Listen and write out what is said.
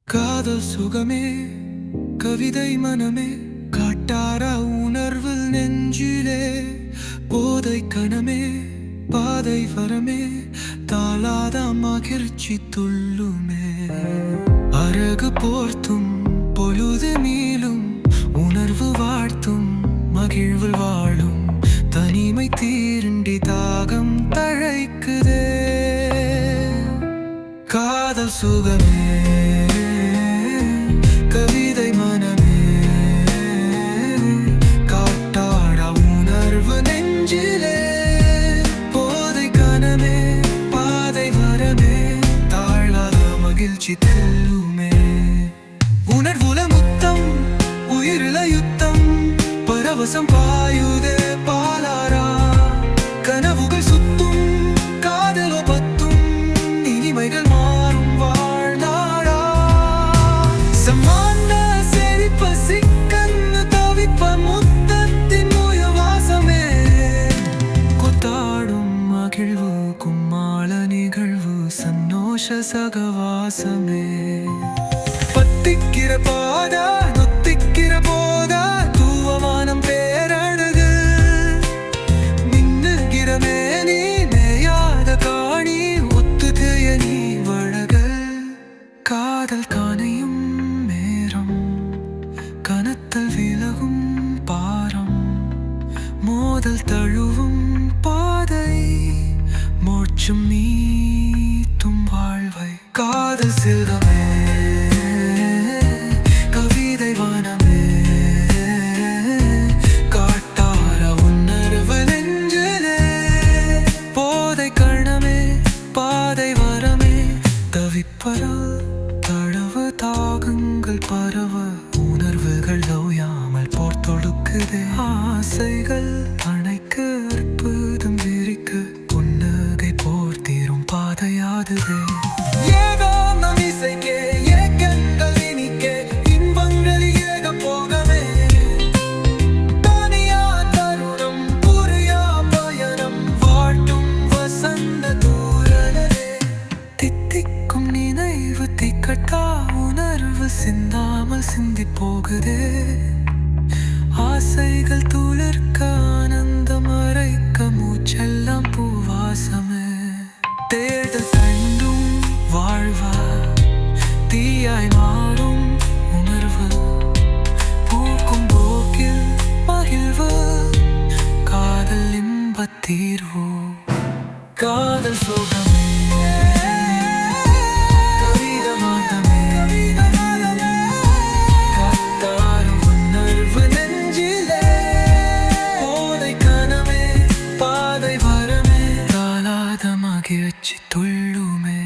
காதல் சுகமே கவிதை மனமே காட்டார உணர்வு நெஞ்சிலே போதை கணமே பாதை வரமே தாளாத மகிழ்ச்சி துள்ளுமே அழகு போர்த்தும் பொழுது மீளும் உணர்வு வாழ்த்தும் மகிழ்வில் வாழும் தனிமை தீருண்டி தாகம் தழைக்குதே காதல் சுகமே கவிதை மனமே காட்டாட உணர்வு நெஞ்சிலே போதை கனமே பாதை வரமே தாழாத மகிழ்ச்சி தெல்லுமே உணர்வுல முத்தம் உயிரில யுத்தம் பரவசம் பாயுதே பாலாரா கனவுகள் சுத்தும் காதலோ பத்தும் இனிமைகள் மாறும் வாழ்நாளா சமான செழிப்ப சிக்கன்னு தவிப்ப முத்தத்தின் முயவாசமே கொத்தாடும் மகிழ்வு கும்மாள நிகழ்வு சந்தோஷ சகவாசமே பத்திக்கிற பாதா நொத்திக்கிற போதா தூவமானம் பேரழகு மின்னுகிற மேனி மேயாத காணி ஒத்துதைய நீ வழக காதல் காணையும் நேரம் கனத்தல் விலகும் பாரம் மோதல் தழுவும் பாதை மோட்சம் நீத்தும் வாழ்வை காதல் சிறுகமே கவிதை வனமே காட்டார உணர்வு நெஞ்சிலே போதை கணமே பாதை வரமே தவிப்பரா தழவு தாகங்கள் பரவ உணர்வுகள் ஓயாமல் போர் தொடுக்குதே ஆசைகள் அணைக்கு அற்புதம் விரிக்கு புன்னகை போர் தீரும் பாதையாதுதே ஏதோ நம் இசைக்கே ஏக்கங்கள் இனிக்கே இன்பங்கள் ஏக போகவே தனியா தருணம் புரியா பயணம் வாட்டும் வசந்த தூரலே தித்திக்கும் நினைவு திக்கட்டா உணர்வு சிந்தாமல் சிந்தி போகுதே ஆசைகள் துளிர்க்க ஆனந்தம் அரைக்க மூச்செல்லாம் பூவாசமே தேடல் தண்டும் வாழ்வா தீயாய் மாறும் உணர்வு பூக்கும் போக்கில் மகிழ்வு காதல் இன்பத் தீர்வு காதல் சுகமே கவிதை மனமே காட்டார உணர்வு நெஞ்சிலே போதை கனமே பாதை வரமே தாளாத மகிழ்ச்சி துள்ளுமே